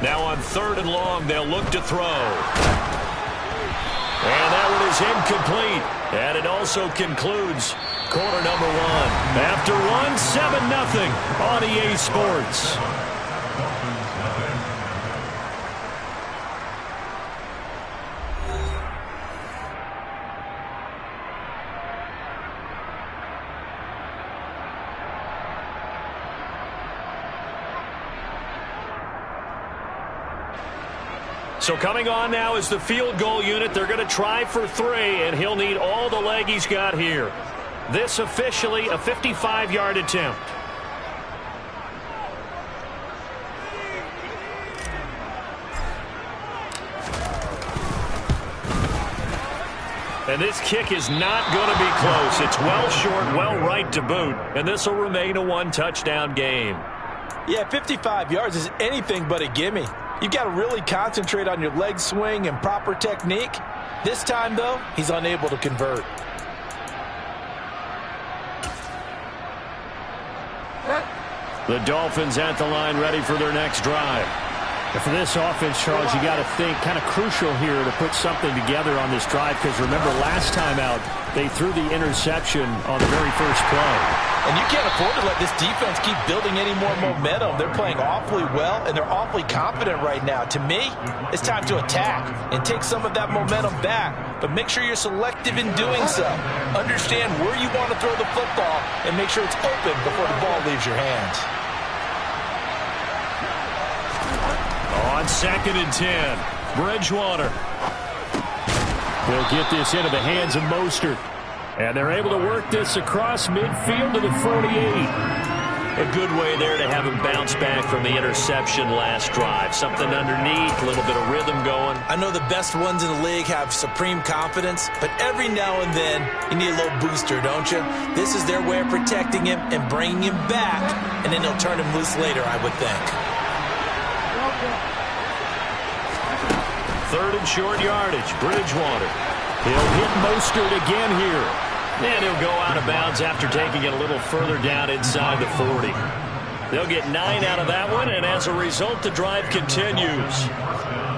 Now on 3rd and long, they'll look to throw. And that one is incomplete. And it also concludes quarter number 1. After 7-0 on EA Sports. So coming on now is the field goal unit. They're going to try for 3, and he'll need all the leg he's got here. This officially a 55-yard attempt. And this kick is not going to be close. It's well short, well right to boot, and this will remain a 1-touchdown game. Yeah, 55 yards is anything but a gimme. You've got to really concentrate on your leg swing and proper technique. This time, though, he's unable to convert. The Dolphins at the line, ready for their next drive. And for this offense, Charles, you got to think kind of crucial here to put something together on this drive, because remember last time out, they threw the interception on the very first play. And you can't afford to let this defense keep building any more momentum. They're playing awfully well, and they're awfully confident right now. To me, it's time to attack and take some of that momentum back, but make sure you're selective in doing so. Understand where you want to throw the football and make sure it's open before the ball leaves your hands. On 2nd and 10, Bridgewater. They'll get this into the hands of Mostert. And they're able to work this across midfield to the 48. A good way there to have him bounce back from the interception last drive. Something underneath, a little bit of rhythm going. I know the best ones in the league have supreme confidence, but every now and then you need a little booster, don't you? This is their way of protecting him and bringing him back, and then they'll turn him loose later, I would think. 3rd and short yardage, Bridgewater. He'll hit Mostert again here. And he'll go out of bounds after taking it a little further down inside the 40. They'll get 9 out of that one, and as a result, the drive continues.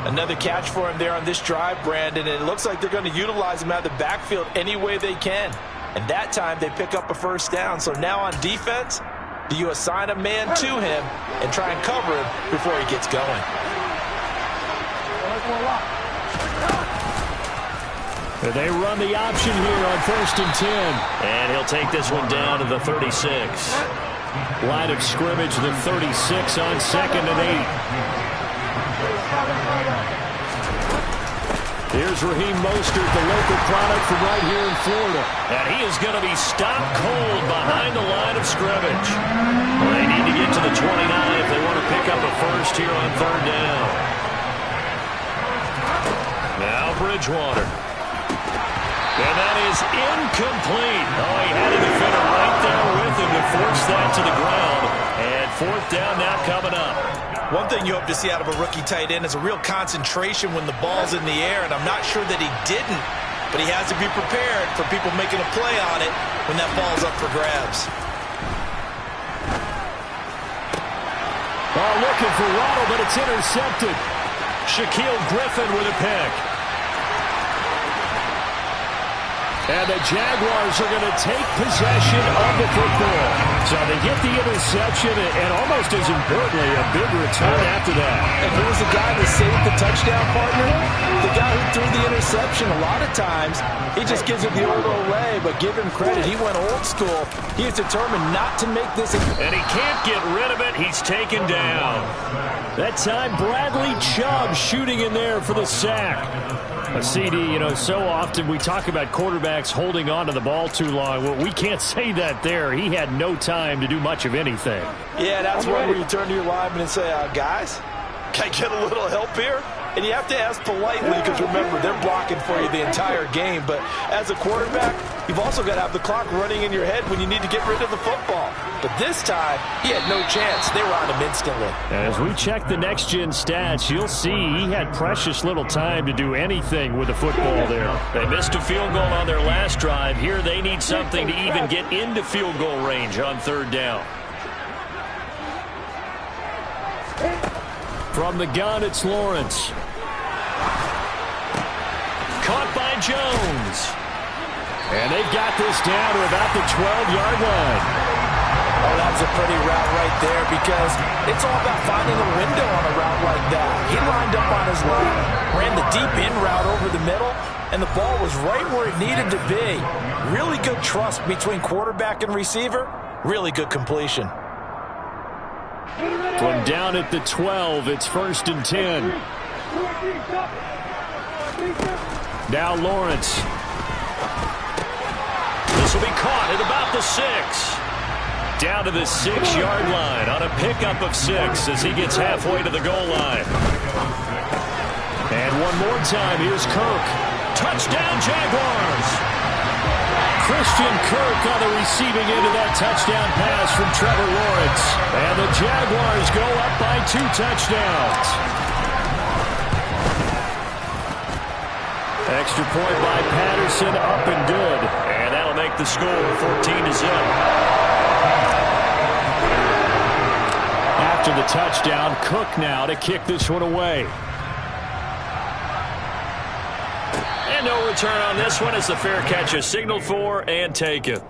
Another catch for him there on this drive, Brandon, and it looks like they're going to utilize him out of the backfield any way they can. And that time, they pick up a first down. So now on defense, do you assign a man to him and try and cover him before he gets going? They run the option here on 1st and 10. And he'll take this one down to the 36. Line of scrimmage, the 36 on 2nd and 8. Here's Raheem Mostert, the local product from right here in Florida. And he is going to be stopped cold behind the line of scrimmage. Well, they need to get to the 29 if they want to pick up a first here on 3rd down. Now Bridgewater. And that is incomplete. Oh, he had a defender right there with him to force that to the ground. And 4th down now coming up. One thing you hope to see out of a rookie tight end is a real concentration when the ball's in the air, and I'm not sure that he didn't, but he has to be prepared for people making a play on it when that ball's up for grabs. Oh, looking for Waddle, but it's intercepted. Shaquille Griffin with a pick. And the Jaguars are going to take possession of the football. So they get the interception, and almost as importantly, a big return after that. And who was the guy that saved the touchdown, partner? The guy who threw the interception. A lot of times, he just gives it the old Olay, but give him credit. He went old school. He is determined not to make this. And he can't get rid of it. He's taken down. That time, Bradley Chubb shooting in there for the sack. A CD, so often we talk about quarterbacks holding on to the ball too long. Well, we can't say that there. He had no time to do much of anything. Yeah, that's one where you turn to your lineman and say, guys, can I get a little help here? And you have to ask politely because, remember, they're blocking for you the entire game. But as a quarterback, you've also got to have the clock running in your head when you need to get rid of the football. But this time, he had no chance. They were on him instantly. As we check the next-gen stats, you'll see he had precious little time to do anything with the football there. They missed a field goal on their last drive. Here they need something to even get into field goal range on 3rd down. From the gun, it's Lawrence. Caught by Jones. And they've got this down to about the 12-yard line. Oh, that was a pretty route right there because it's all about finding a window on a route like that. He lined up on his line, ran the deep in route over the middle, and the ball was right where it needed to be. Really good trust between quarterback and receiver. Really good completion. From down at the 12, it's 1st and 10. Now Lawrence. This will be caught at about the 6. Down to the 6-yard line on a pickup of 6 as he gets halfway to the goal line. And one more time, here's Kirk. Touchdown, Jaguars! Christian Kirk on the receiving end of that touchdown pass from Trevor Lawrence. And the Jaguars go up by 2 touchdowns. Extra point by Patterson, up and good. And that'll make the score 14-0. After the touchdown, Cook now to kick this one away. And no return on this one as the fair catch is signaled for and taken.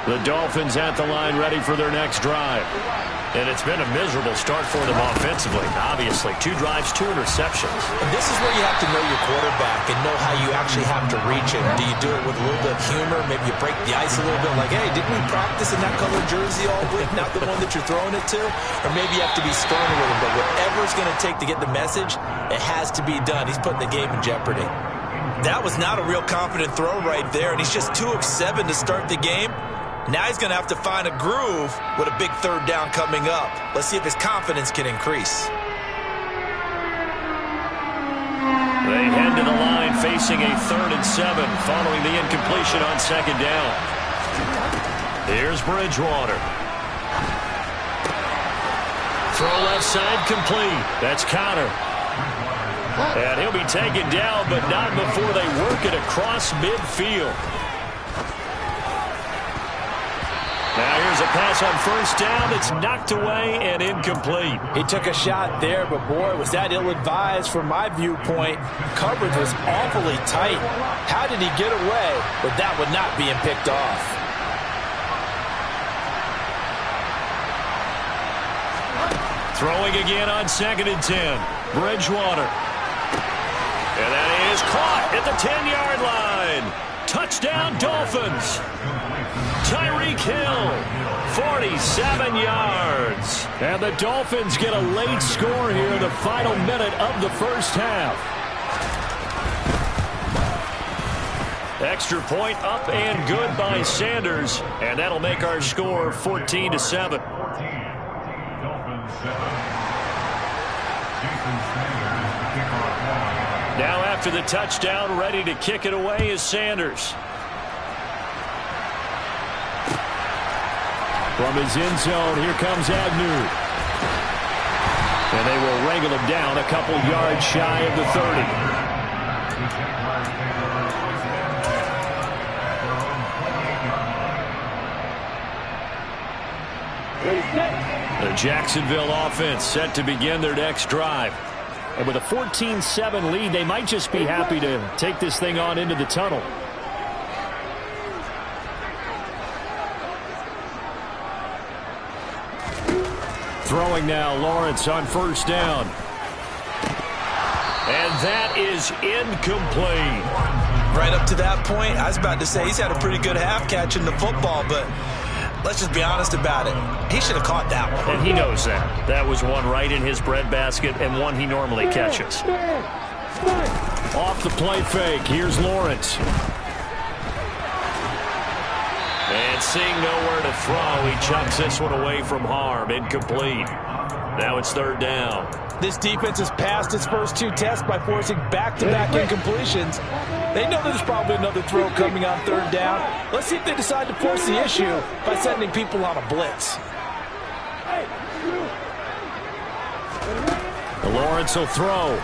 The Dolphins at the line ready for their next drive. And it's been a miserable start for them offensively. Obviously, 2 drives, 2 interceptions. And this is where you have to know your quarterback and know how you actually have to reach him. Do you do it with a little bit of humor? Maybe you break the ice a little bit like, hey, didn't we practice in that colored jersey all week, not the one that you're throwing it to? Or maybe you have to be stern with him. But whatever it's going to take to get the message, it has to be done. He's putting the game in jeopardy. That was not a real confident throw right there, and he's just 2 of 7 to start the game. Now he's going to have to find a groove with a big 3rd down coming up. Let's see if his confidence can increase. They head to the line facing a 3rd and 7 following the incompletion on 2nd down. Here's Bridgewater. Throw left side complete. That's Connor. And he'll be taken down, but not before they work it across midfield. Now here's a pass on 1st down that's knocked away and incomplete. He took a shot there, but boy, was that ill-advised from my viewpoint. Coverage was awfully tight. How did he get away with that one not being picked off? Throwing again on 2nd and 10. Bridgewater. And that is caught at the 10-yard line. Touchdown, Dolphins. Tyreek Hill, 47 yards. And the Dolphins get a late score here in the final minute of the 1st half. Extra point up and good by Sanders. And that'll make our score 14-7. Now after the touchdown, ready to kick it away is Sanders. From his end zone, here comes Agnew. And they will wrangle him down a couple yards shy of the 30. The Jacksonville offense set to begin their next drive. And with a 14-7 lead, they might just be happy to take this thing on into the tunnel. Throwing now, Lawrence on 1st down. And that is incomplete. Right up to that point, I was about to say he's had a pretty good half catching the football, but let's just be honest about it. He should have caught that one. And he knows that. That was one right in his breadbasket and one he normally catches. Off the play fake, here's Lawrence. And seeing nowhere to throw, he chucks this one away from harm. Incomplete. Now it's 3rd down. This defense has passed its first 2 tests by forcing back-to-back incompletions. They know there's probably another throw coming on 3rd down. Let's see if they decide to force the issue by sending people on a blitz. Lawrence will throw.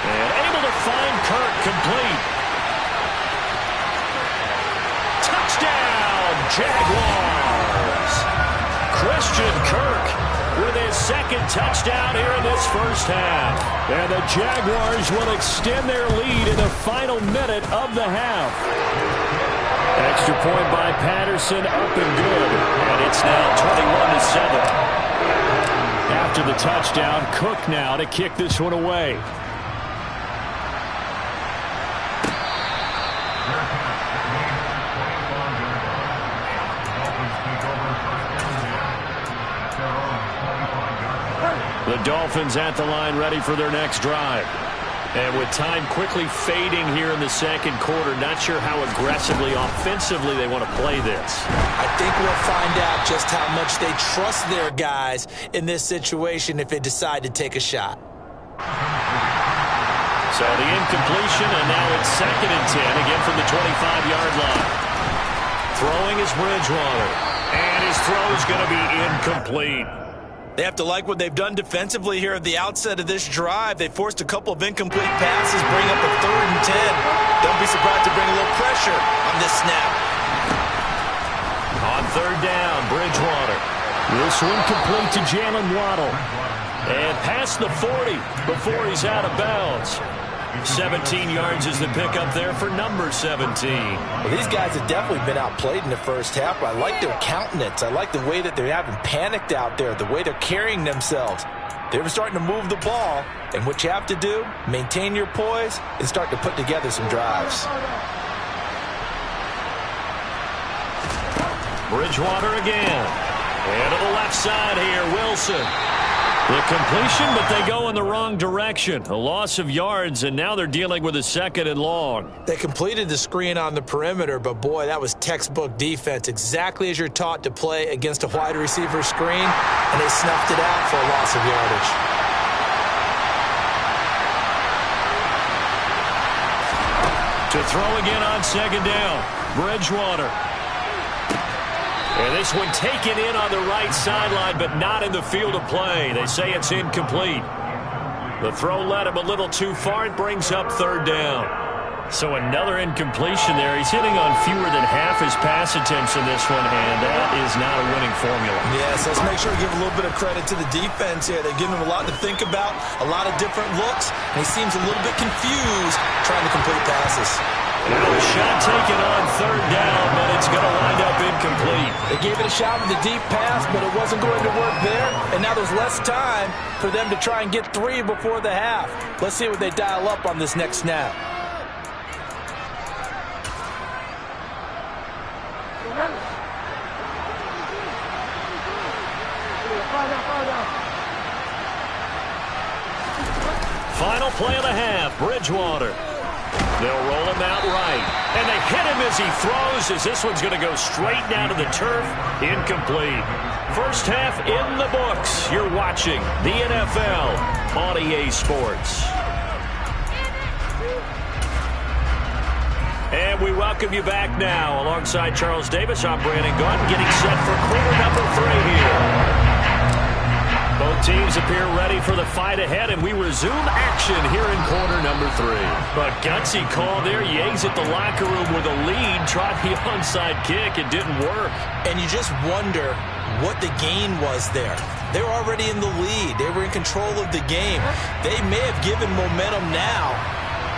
And able to find Kirk complete. Jaguars. Christian Kirk with his second touchdown here in this first half. And the Jaguars will extend their lead in the final minute of the half. Extra point by Patterson, up and good. And it's now 21-7. After the touchdown, Cook now to kick this one away. The Dolphins at the line, ready for their next drive. And with time quickly fading here in the second quarter, not sure how aggressively, offensively they want to play this. I think we'll find out just how much they trust their guys in this situation if they decide to take a shot. So the incompletion, and now it's 2nd and 10, again from the 25-yard line. Throwing is Bridgewater, and his throw is going to be incomplete. They have to like what they've done defensively here at the outset of this drive. They forced a couple of incomplete passes, bring up a 3rd and 10. Don't be surprised to bring a little pressure on this snap. On 3rd down, Bridgewater. This one complete to Jalen Waddle. And past the 40 before he's out of bounds. 17 yards is the pickup there for number 17. Well, these guys have definitely been outplayed in the first half, but I like their countenance. I like the way that they haven't panicked out there, the way they're carrying themselves. They're starting to move the ball, and what you have to do, maintain your poise and start to put together some drives. Bridgewater again. And to the left side here, Wilson. The completion, but they go in the wrong direction. A loss of yards, and now they're dealing with a 2nd and long. They completed the screen on the perimeter, but boy, that was textbook defense, exactly as you're taught to play against a wide receiver screen, and they snuffed it out for a loss of yardage. To throw again on 2nd down, Bridgewater. And this one taken in on the right sideline, but not in the field of play. They say it's incomplete. The throw led him a little too far. It brings up 3rd down. So another incompletion there. He's hitting on fewer than half his pass attempts in this one, and that is not a winning formula. Yes, let's make sure we give a little bit of credit to the defense here. They're giving him a lot to think about, a lot of different looks, and he seems a little bit confused trying to complete passes. Now a shot taken on 3rd down, but it's going to wind up incomplete. They gave it a shot with the deep pass, but it wasn't going to work there. And now there's less time for them to try and get 3 before the half. Let's see what they dial up on this next snap. Final play of the half, Bridgewater. They'll roll him out right. And they hit him as he throws, as this one's going to go straight down to the turf. Incomplete. First half in the books. You're watching the NFL on EA Sports. And we welcome you back now. Alongside Charles Davis, I'm Brandon Gaudin, getting set for quarter number 3 here. Both teams appear ready for the fight ahead, and we resume action here in quarter number 3. But gutsy call there. Yates at the locker room with a lead. Tried the onside kick. It didn't work. And you just wonder what the gain was there. They're already in the lead. They were in control of the game. They may have given momentum now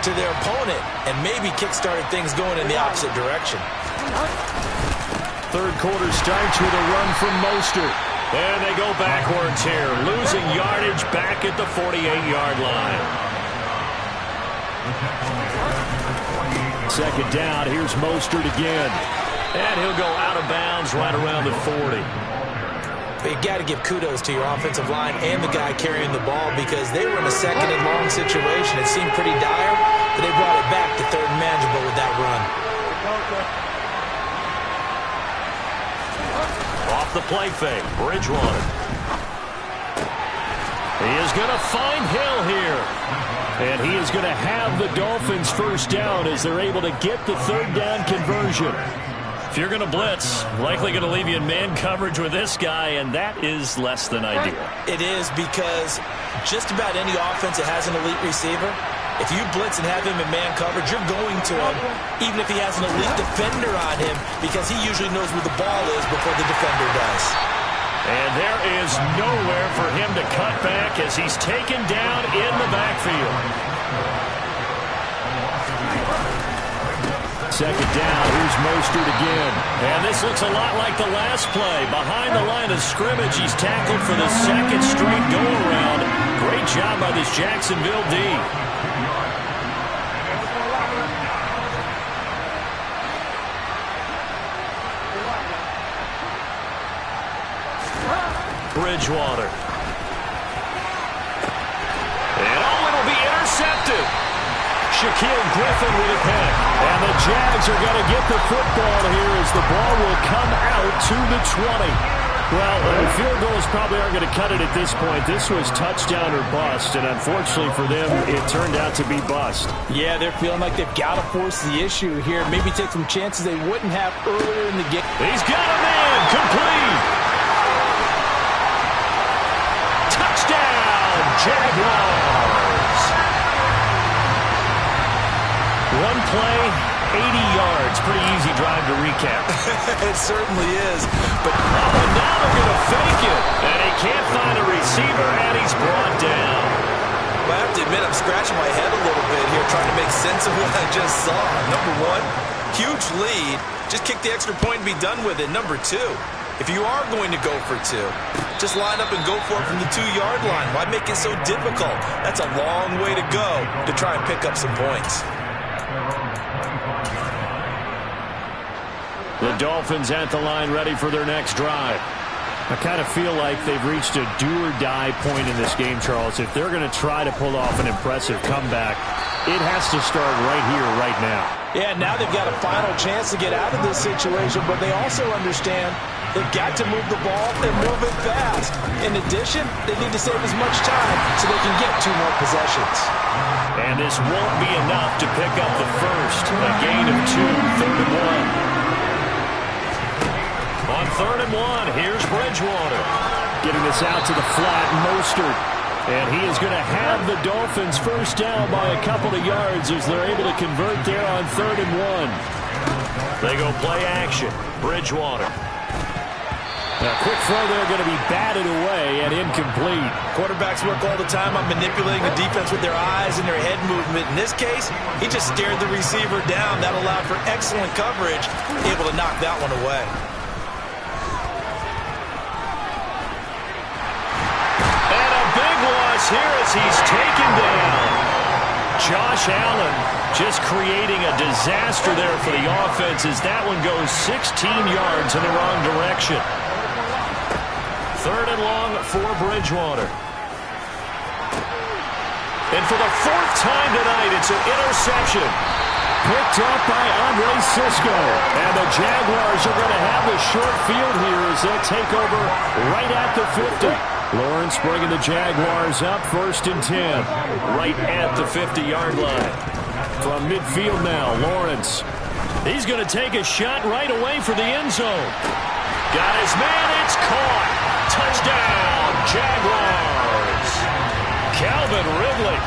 to their opponent and maybe kick-started things going in the opposite direction. Third quarter starts with a run from Mostert. And they go backwards here, losing yardage back at the 48-yard line. 2nd down, here's Mostert again. And he'll go out of bounds right around the 40. But you got to give kudos to your offensive line and the guy carrying the ball, because they were in a 2nd and long situation. It seemed pretty dire, but they brought it back to 3rd and manageable with that run. Off the play fake, Bridgewater. He is going to find Hill here. And he is going to have the Dolphins first down as they're able to get the 3rd down conversion. If you're going to blitz, likely going to leave you in man coverage with this guy, and that is less than ideal. It is, because just about any offense that has an elite receiver, If you blitz and have him in man coverage, you're going to him, even if he has an elite defender on him, because he usually knows where the ball is before the defender does. And there is nowhere for him to cut back as he's taken down in the backfield. Second down, here's Mostert again. And this looks a lot like the last play. Behind the line of scrimmage, he's tackled for the second straight go-around. Great job by this Jacksonville D. Bridgewater. And it'll be intercepted. Shaquille Griffin with a pick. And the Jags are going to get the football here as the ball will come out to the 20. Well, field goals probably aren't going to cut it at this point. This was touchdown or bust, and unfortunately for them, it turned out to be bust. Yeah, they're feeling like they've got to force the issue here. Maybe take some chances they wouldn't have earlier in the game. He's got a man. Complete. Touchdown, Jaguars. One play, 80 yards. Pretty easy drive to recap. It certainly is. But now they're going to fake it. And he can't find a receiver, and he's brought down. I have to admit, I'm scratching my head a little bit here trying to make sense of what I just saw. Number one, huge lead. Just kick the extra point and be done with it. Number two, if you are going to go for two, just line up and go for it from the 2-yard line. Why make it so difficult? That's a long way to go to try and pick up some points. The Dolphins at the line ready for their next drive. I kind of feel like they've reached a do-or-die point in this game, Charles. If they're going to try to pull off an impressive comeback, it has to start right here, right now. Yeah, now they've got a final chance to get out of this situation, but they also understand they've got to move the ball and move it fast. In addition, they need to save as much time so they can get 2 more possessions. And this won't be enough to pick up the first. A gain of 2, 3rd and 1. On 3rd and 1, here's Bridgewater. Getting this out to the flat, Mostert. And he is going to have the Dolphins first down by a couple of yards as they're able to convert there on 3rd and 1. They go play action. Bridgewater. A quick throw there going to be batted away and incomplete. Quarterbacks work all the time on manipulating the defense with their eyes and their head movement. In this case, he just stared the receiver down. That allowed for excellent coverage, able to knock that one away. Here as he's taken down. Josh Allen just creating a disaster there for the offense as that one goes 16 yards in the wrong direction. 3rd and long for Bridgewater. And for the 4th time tonight, it's an interception. Picked up by Andre Cisco. And the Jaguars are going to have the short field here as they'll take over right at the 50. Lawrence bringing the Jaguars up 1st and 10. Right at the 50-yard line. From midfield now, Lawrence. He's going to take a shot right away for the end zone. Got his man, it's caught. Touchdown, Jaguars. Calvin Ridley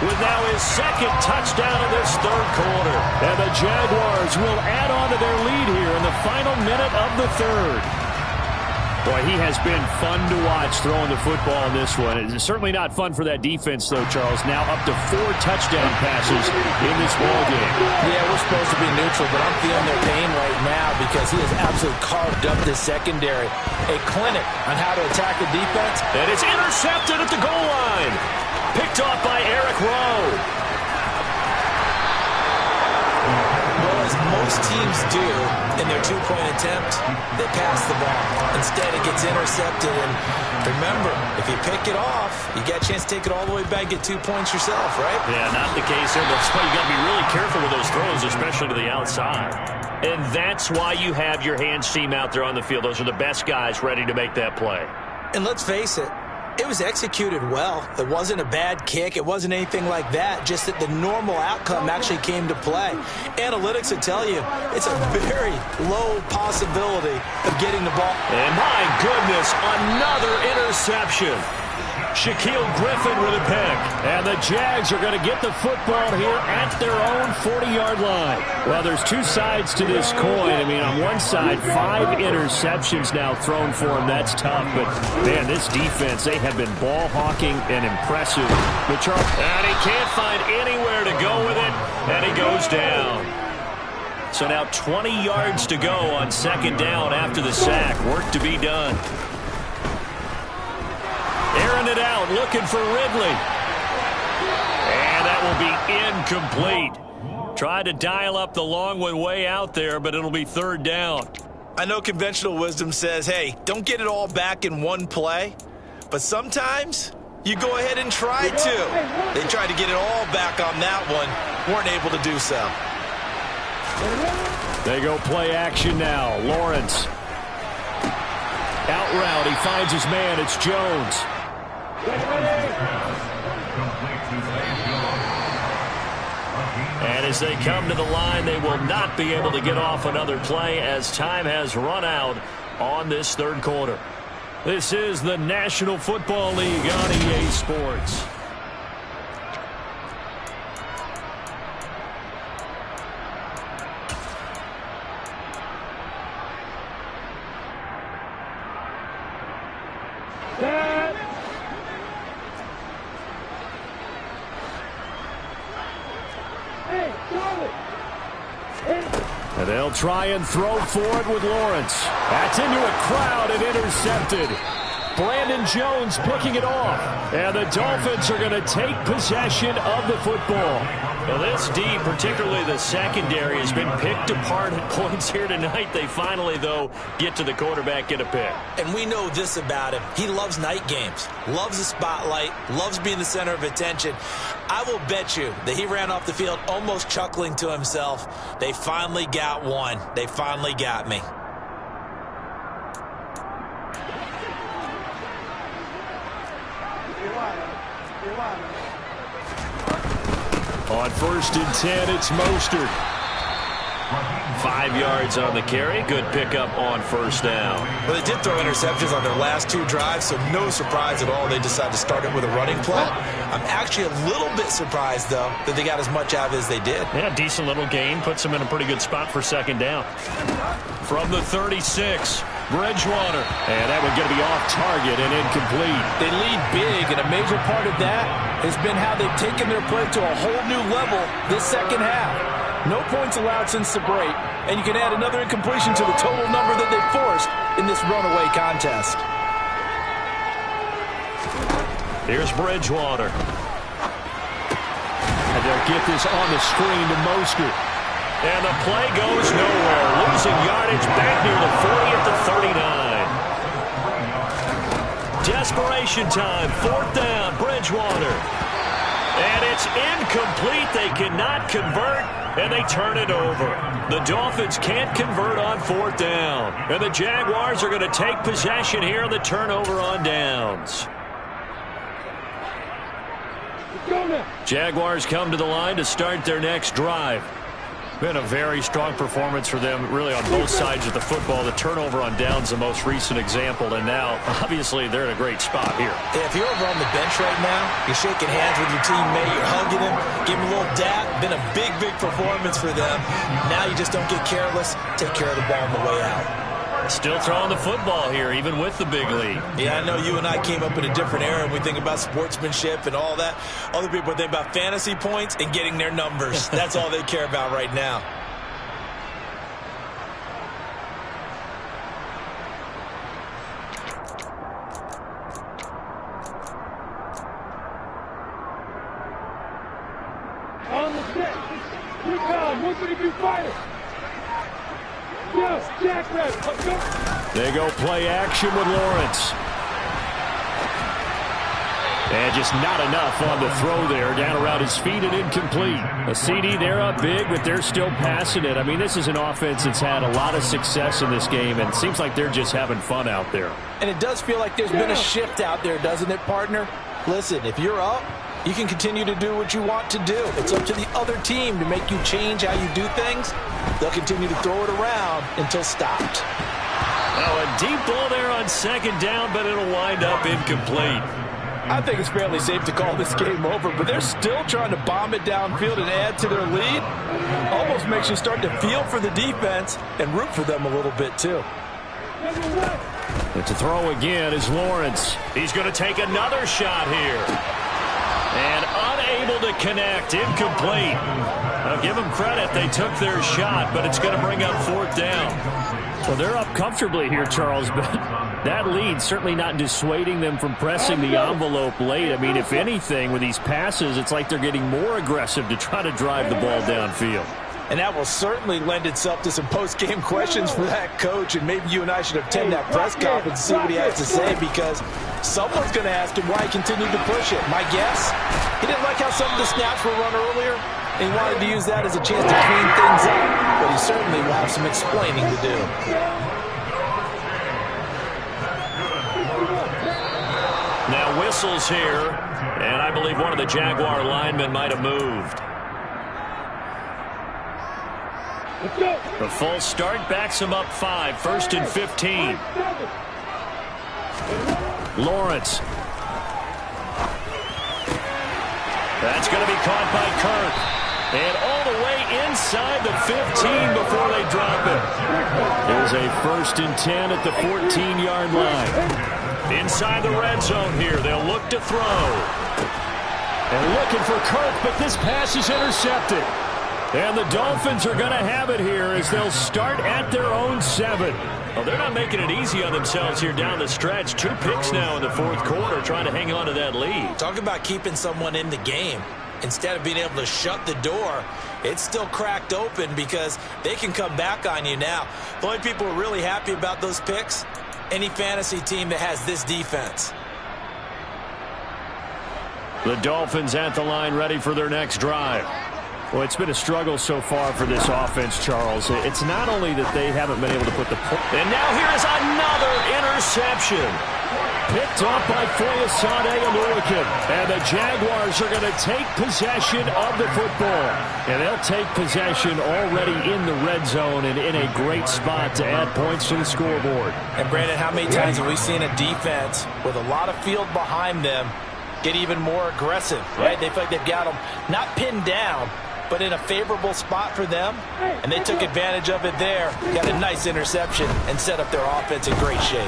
with now his 2nd touchdown of this 3rd quarter. And the Jaguars will add on to their lead here in the final minute of the 3rd. Boy, he has been fun to watch throwing the football in this one. It's certainly not fun for that defense, though, Charles. Now up to 4 touchdown passes in this ballgame. Yeah, we're supposed to be neutral, but I'm feeling their pain right now because he has absolutely carved up this secondary. A clinic on how to attack the defense. And it's intercepted at the goal line. Picked off by Eric Rowe. Well, as most teams do in their 2-point attempt, they pass the ball. Instead, it gets intercepted. And remember, if you pick it off, you got a chance to take it all the way back, get 2 points yourself, right? Yeah, not the case here. That's why you got to be really careful with those throws, especially to the outside. And that's why you have your hands team out there on the field. Those are the best guys ready to make that play. And let's face it, it was executed well. It wasn't a bad kick. It wasn't anything like that. Just that the normal outcome actually came to play. Analytics will tell you it's a very low possibility of getting the ball. And my goodness, another interception. Shaquille Griffin with a pick. And the Jags are going to get the football here at their own 40-yard line. Well, there's two sides to this coin. I mean, on one side, 5 interceptions now thrown for him. That's tough. But, man, this defense, they have been ball hawking and impressive. And he can't find anywhere to go with it, and he goes down. So now 20 yards to go on second down after the sack. Work to be done. Airing it out, looking for Ridley. And that will be incomplete. Tried to dial up the long one way out there, but it'll be third down. I know conventional wisdom says, hey, don't get it all back in one play. But sometimes you go ahead and try to. They tried to get it all back on that one. Weren't able to do so. They go play action now. Lawrence. Out route. He finds his man. It's Jones. And as they come to the line, they will not be able to get off another play as time has run out on this third quarter. This is the National Football League on EA Sports. And they'll try and throw for it with Lawrence. That's into a crowd and intercepted. Brandon Jones picking it off. And the Dolphins are going to take possession of the football. Well, this D, particularly the secondary, has been picked apart at points here tonight. They finally, though, get to the quarterback, get a pick. And we know this about him. He loves night games, loves the spotlight, loves being the center of attention. I will bet you that he ran off the field almost chuckling to himself. They finally got one. They finally got me. On 1st and 10, it's Mostert. 5 yards on the carry. Good pickup on first down. Well, they did throw interceptions on their last 2 drives, so no surprise at all they decided to start it with a running play. I'm actually a little bit surprised, though, that they got as much out of it as they did. Yeah, decent little gain. Puts them in a pretty good spot for second down. From the 36, Bridgewater. And that one going to be off target and incomplete. They lead big, and a major part of that has been how they've taken their play to a whole new level this second half. No points allowed since the break, and you can add another incompletion to the total number that they forced in this runaway contest. Here's Bridgewater. And they'll get this on the screen to Mostert. And the play goes nowhere. Losing yardage back near the 40 at the 39. Desperation time. 4th down. Bridgewater. And it's incomplete. They cannot convert, and they turn it over. The Dolphins can't convert on 4th down. And the Jaguars are going to take possession here on the turnover on downs. Jaguars come to the line to start their next drive. Been a very strong performance for them, really, on both sides of the football. The turnover on downs, the most recent example, and now, obviously, they're in a great spot here. If you're over on the bench right now, you're shaking hands with your teammate, you're hugging him, giving him a little dap. Been a big, big performance for them. Now you just don't get careless. Take care of the ball on the way out. Still throwing the football here, even with the big lead. Yeah, I know you and I came up in a different era, and we think about sportsmanship and all that. Other people think about fantasy points and getting their numbers. That's all they care about right now. On the set. Keep on. What's it if you fire? Yes, jackrabbit. Let's go. They go play action with Lawrence. And just not enough on the throw there. Down around his feet and incomplete. A CD, they're up big, but they're still passing it. I mean, this is an offense that's had a lot of success in this game, and it seems like they're just having fun out there. And it does feel like there's been a shift out there, doesn't it, partner? Listen, if you're up, you can continue to do what you want to do. It's up to the other team to make you change how you do things. They'll continue to throw it around until stopped. Well, a deep ball there on second down, but it'll wind up incomplete. I think it's fairly safe to call this game over, but they're still trying to bomb it downfield and add to their lead. Almost makes you start to feel for the defense and root for them a little bit, too. And to throw again is Lawrence. He's going to take another shot here. And unable to connect. Incomplete. I'll give them credit. They took their shot, but it's going to bring up 4th down. Well, they're up comfortably here, Charles, but that lead certainly not dissuading them from pressing the envelope late. I mean, if anything, with these passes, it's like they're getting more aggressive to try to drive the ball downfield. And that will certainly lend itself to some post-game questions for that coach, and maybe you and I should attend that press conference and see what he has to say, because someone's going to ask him why he continued to push it. My guess, he didn't like how some of the snaps were run earlier, and he wanted to use that as a chance to clean things up, but he certainly will have some explaining to do. Now whistles here, and I believe one of the Jaguar linemen might have moved. The full start backs him up 5, 1st and 15. Lawrence. That's going to be caught by Kirk. And all the way inside the 15 before they drop it. There's a 1st and 10 at the 14-yard line. Inside the red zone here. They'll look to throw. And looking for Kirk, but this pass is intercepted. And the Dolphins are going to have it here as they'll start at their own 7. Well, they're not making it easy on themselves here down the stretch. 2 picks now in the 4th quarter trying to hang on to that lead. Talk about keeping someone in the game. Instead of being able to shut the door, it's still cracked open because they can come back on you now. The only people who are really happy about those picks, any fantasy team that has this defense. The Dolphins at the line ready for their next drive. Well, it's been a struggle so far for this offense, Charles. It's not only that they haven't been able to put the point. And now here is another interception. Picked off by Foyesade Aluakin. And the Jaguars are going to take possession of the football. And they'll take possession already in the red zone and in a great spot to add points to the scoreboard. And, Brandon, how many times have we seen a defense with a lot of field behind them get even more aggressive, right? They feel like they've got them not pinned down, but in a favorable spot for them, and they took advantage of it there, got a nice interception, and set up their offense in great shape.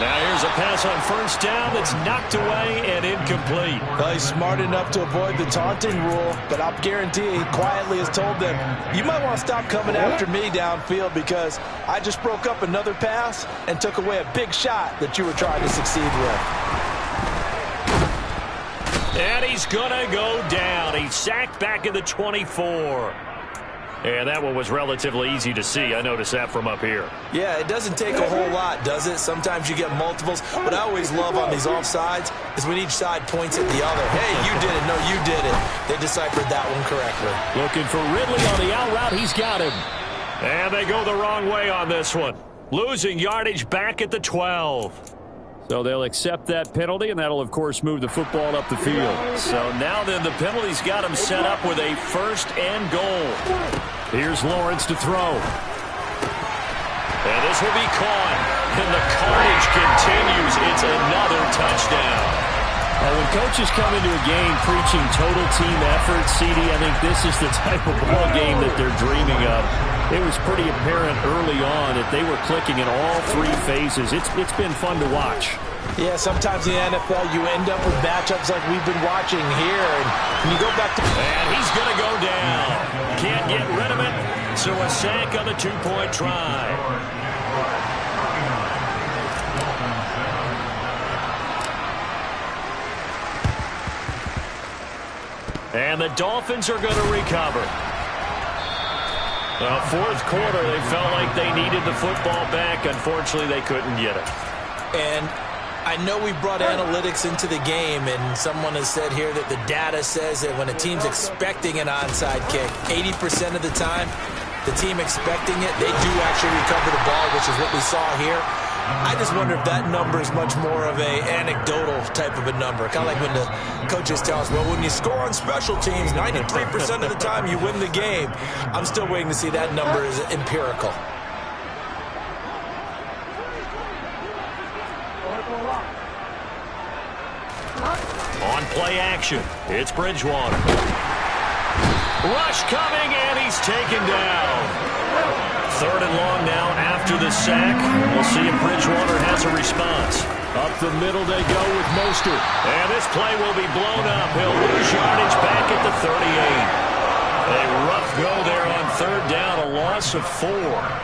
Now here's a pass on 1st down that's knocked away and incomplete. Well, he's smart enough to avoid the taunting rule, but I'll guarantee he quietly has told them, you might want to stop coming after me downfield because I just broke up another pass and took away a big shot that you were trying to succeed with. And he's going to go down. He's sacked back at the 24. And that one was relatively easy to see. I noticed that from up here. Yeah, it doesn't take a whole lot, does it? Sometimes you get multiples. What I always love on these offsides is when each side points at the other. Hey, you did it. No, you did it. They deciphered that one correctly. Looking for Ridley on the out route. He's got him. And they go the wrong way on this one. Losing yardage back at the 12. So they'll accept that penalty, and that'll, of course, move the football up the field. So now then the penalty's got him set up with a 1st and goal. Here's Lawrence to throw. And this will be caught. And the carnage continues. It's another touchdown. When coaches come into a game preaching total team effort, CD, I think this is the type of ball game that they're dreaming of. It was pretty apparent early on that they were clicking in all 3 phases. It's been fun to watch. Yeah, sometimes in the NFL you end up with matchups like we've been watching here. And when you go back to... And he's going to go down. Can't get rid of it. So a sack on the 2-point try. And the Dolphins are going to recover. Well, 4th quarter, they felt like they needed the football back. Unfortunately, they couldn't get it. And I know we brought analytics into the game, and someone has said here that the data says that when a team's expecting an onside kick, 80% of the time, the team expecting it, they do actually recover the ball, which is what we saw here. I just wonder if that number is much more of a anecdotal type of a number. Kind of like when the coaches tell us, well, when you score on special teams, 93% of the time you win the game. I'm still waiting to see that number is empirical. On play action, it's Bridgewater. Rush coming, and he's taken down. 3rd and long now after the sack. We'll see if Bridgewater has a response. Up the middle they go with Mostert. And this play will be blown up. He'll lose yardage back at the 38. A rough go there on 3rd down, a loss of 4.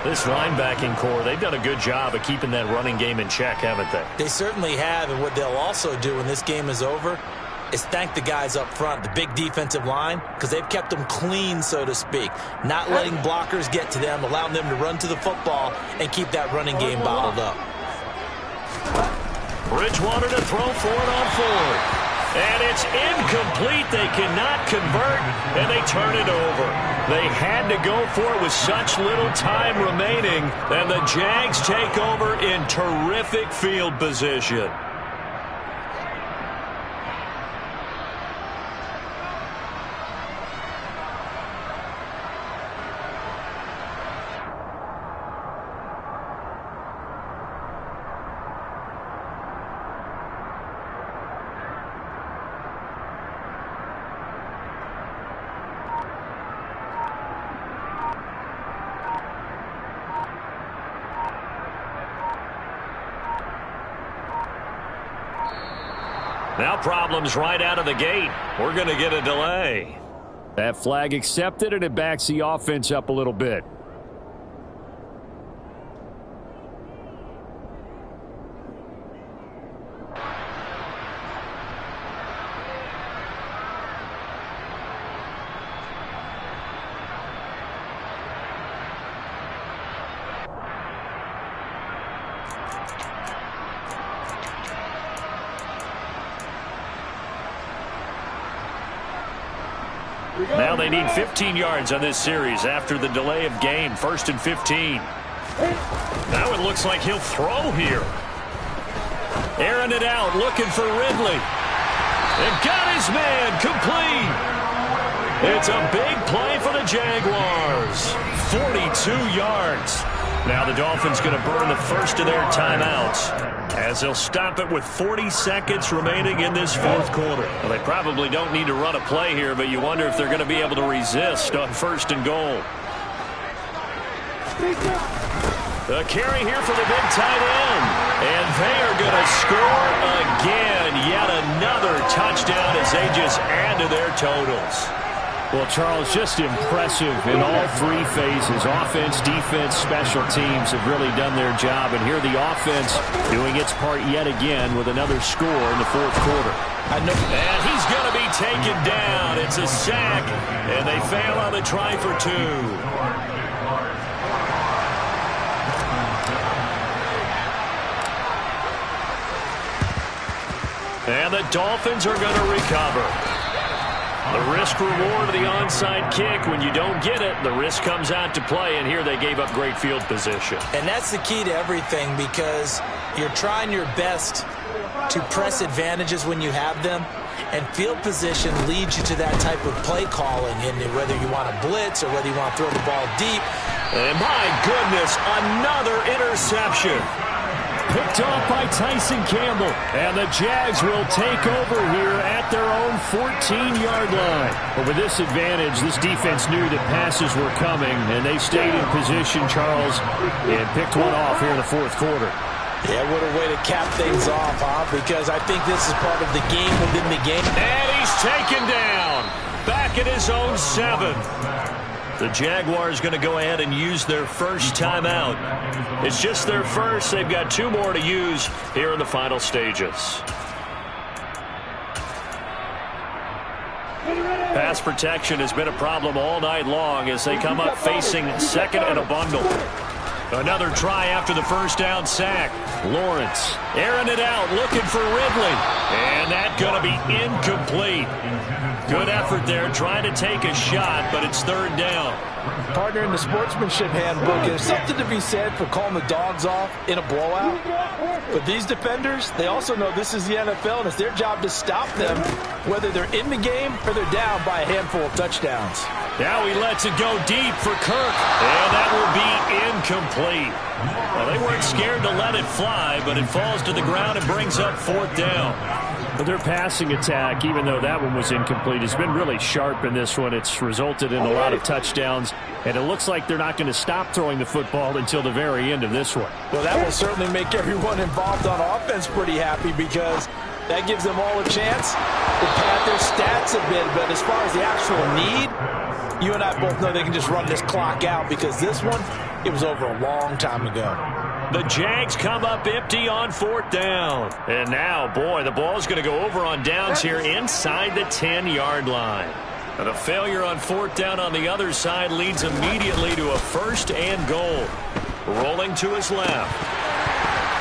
This linebacking core, they've done a good job of keeping that running game in check, haven't they? They certainly have, and what they'll also do when this game is over is thank the guys up front, the big defensive line, because they've kept them clean, so to speak. Not letting blockers get to them, allowing them to run to the football and keep that running game bottled up. Bridgewater to throw for it on 4th. And it's incomplete. They cannot convert, and they turn it over. They had to go for it with such little time remaining, and the Jags take over in terrific field position. Now problems right out of the gate. We're going to get a delay. That flag accepted, and it backs the offense up a little bit. Now they need 15 yards on this series after the delay of game. 1st and 15. Now it looks like he'll throw here. Airing it out, looking for Ridley. And got his man complete. It's a big play for the Jaguars. 42 yards. Now the Dolphins going to burn the first of their timeouts as they'll stop it with 40 seconds remaining in this 4th quarter. Well, they probably don't need to run a play here, but you wonder if they're going to be able to resist on 1st and goal. The carry here for the big tight end. And they are going to score again. Yet another touchdown as they just add to their totals. Well, Charles, just impressive in all 3 phases. Offense, defense, special teams have really done their job. And here the offense doing its part yet again with another score in the 4th quarter. And he's going to be taken down. It's a sack, and they fail on the try for 2. And the Dolphins are going to recover. The risk-reward of the onside kick. When you don't get it, the risk comes out to play, and here they gave up great field position. And that's the key to everything, because you're trying your best to press advantages when you have them, and field position leads you to that type of play calling, and whether you want to blitz or whether you want to throw the ball deep. And my goodness, another interception. Picked off by Tyson Campbell. And the Jags will take over here at their own 14-yard line. But with this advantage, this defense knew that passes were coming, and they stayed in position, Charles, and picked one off here in the 4th quarter. Yeah, what a way to cap things off, huh? Because I think this is part of the game within the game. And he's taken down. Back at his own 7. The Jaguars going to go ahead and use their first timeout. It's just their first. They've got 2 more to use here in the final stages. Pass protection has been a problem all night long as they come up facing 2nd and a bundle. Another try after the first down sack. Lawrence airing it out, looking for Ridley. And that's going to be incomplete. Good effort there, trying to take a shot, but it's 3rd down. Partner, in the sportsmanship handbook, there's something to be said for calling the dogs off in a blowout. But these defenders, they also know this is the NFL, and it's their job to stop them, whether they're in the game or they're down by a handful of touchdowns. Now he lets it go deep for Kirk, and that will be incomplete. Well, they weren't scared to let it fly, but it falls to the ground and brings up 4th down. But their passing attack, even though that one was incomplete, has been really sharp in this one. It's resulted in a lot of touchdowns, and it looks like they're not going to stop throwing the football until the very end of this one. Well, that will certainly make everyone involved on offense pretty happy, because that gives them all a chance to pad their stats a bit. But as far as the actual need, you and I both know they can just run this clock out, because this one, it was over a long time ago. The Jags come up empty on 4th down. And now, boy, the ball's going to go over on downs here inside the 10-yard line. And a failure on 4th down on the other side leads immediately to a 1st and goal. Rolling to his left.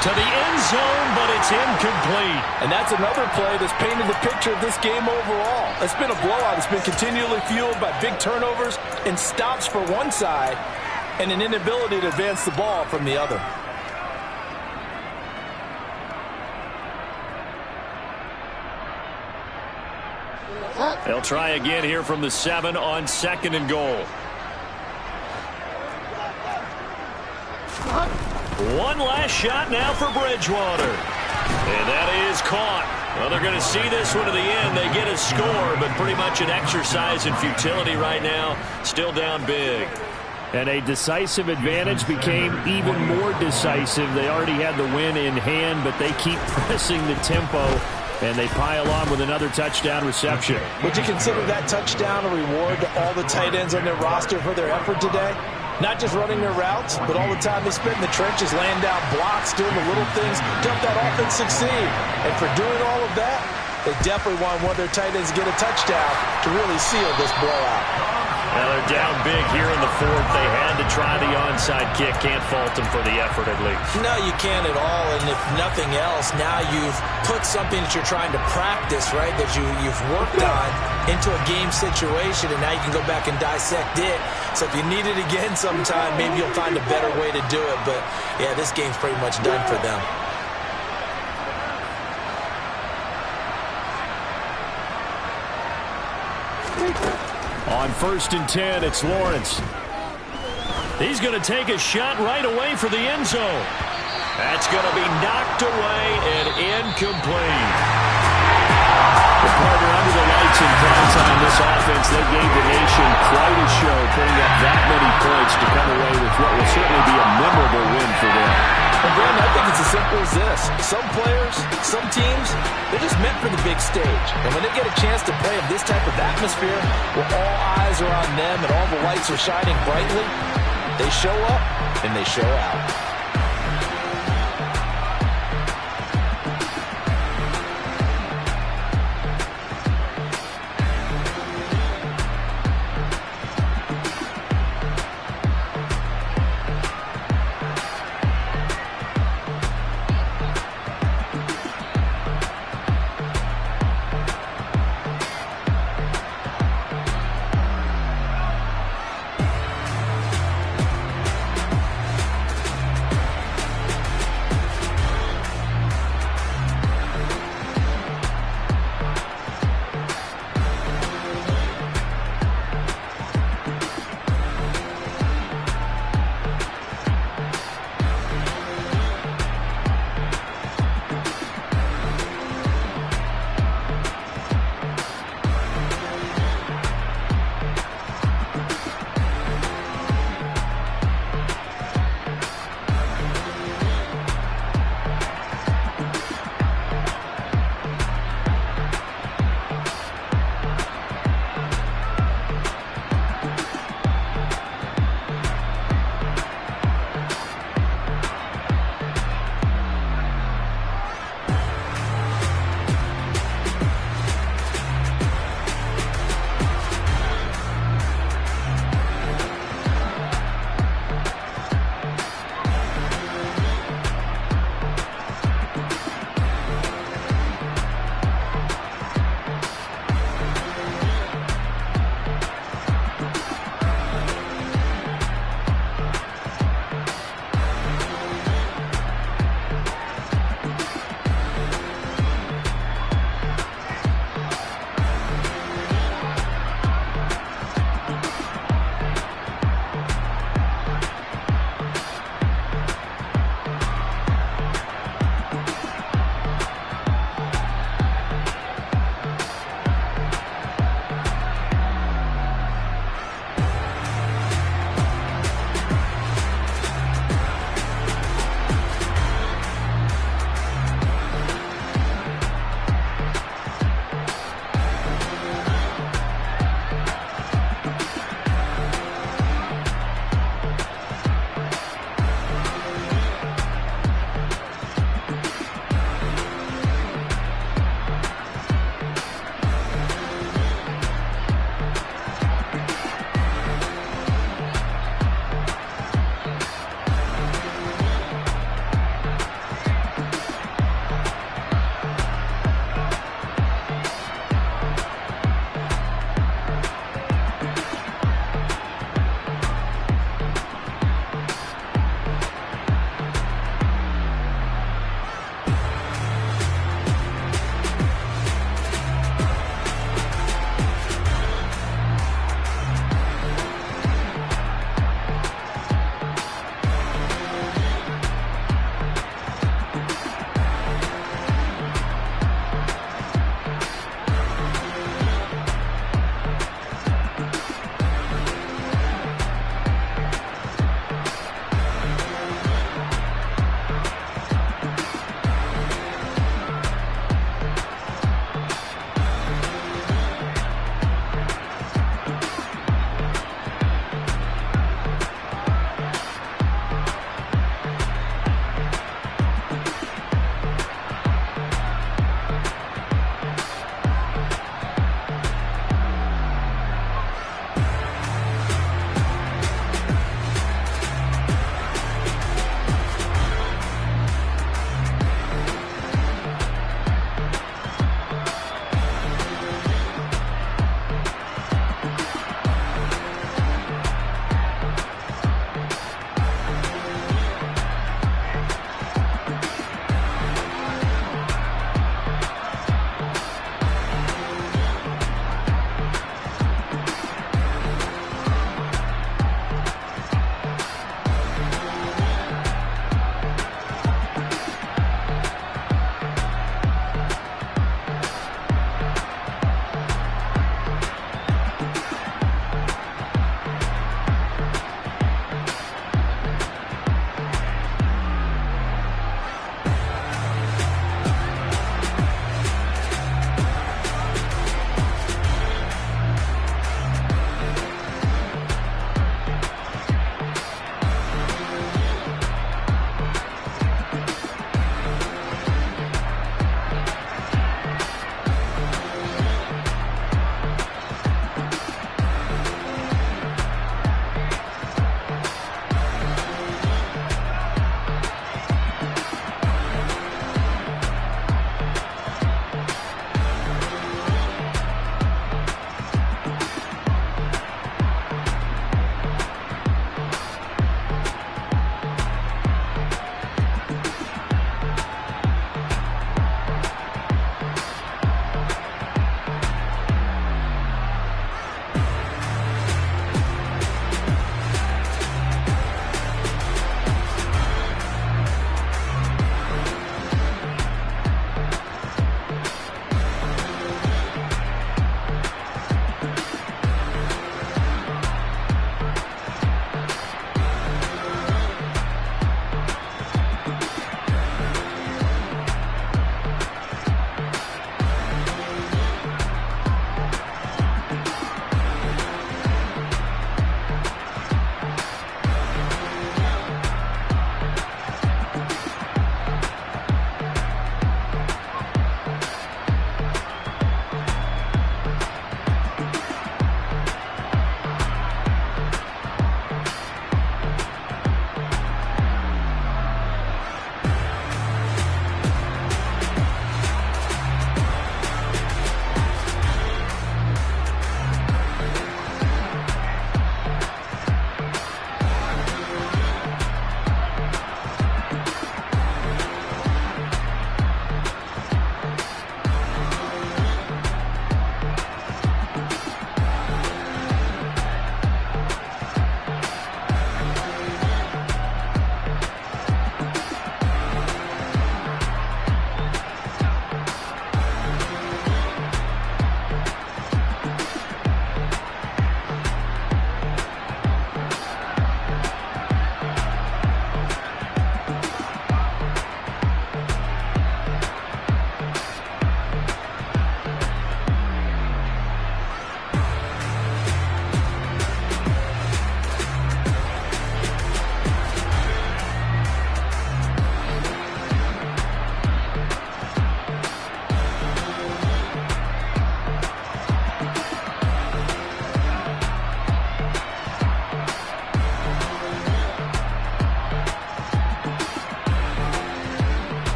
To the end zone, but it's incomplete. And that's another play that's painted the picture of this game overall. It's been a blowout. It's been continually fueled by big turnovers and stops for one side and an inability to advance the ball from the other. They'll try again here from the 7 on 2nd and goal. One last shot now for Bridgewater. And that is caught. Well, they're going to see this one to the end. They get a score, but pretty much an exercise in futility right now. Still down big. And a decisive advantage became even more decisive. They already had the win in hand, but they keep pressing the tempo, and they pile on with another touchdown reception. Would you consider that touchdown a reward to all the tight ends on their roster for their effort today? Not just running their routes, but all the time they spent in the trenches, laying down blocks, doing the little things to help that offense succeed. And for doing all of that, they definitely want one of their tight ends to get a touchdown to really seal this blowout. Now they're down big here in the 4th. They had to try the onside kick. Can't fault them for the effort, at least. No, you can't at all. And if nothing else, now you've put something that you're trying to practice, right, that you've worked on into a game situation, and now you can go back and dissect it. So if you need it again sometime, maybe you'll find a better way to do it. But, yeah, this game's pretty much done for them. On 1st and 10, it's Lawrence. He's going to take a shot right away for the end zone. That's going to be knocked away and incomplete. The partner under the lights in prime time, this offense, they gave the nation quite a show, putting up that many points to come away with what will certainly be a memorable win for them. And Brandon, I think it's as simple as this. Some players, some teams, they're just meant for the big stage. And when they get a chance to play in this type of atmosphere, where all eyes are on them and all the lights are shining brightly, they show up and they show out.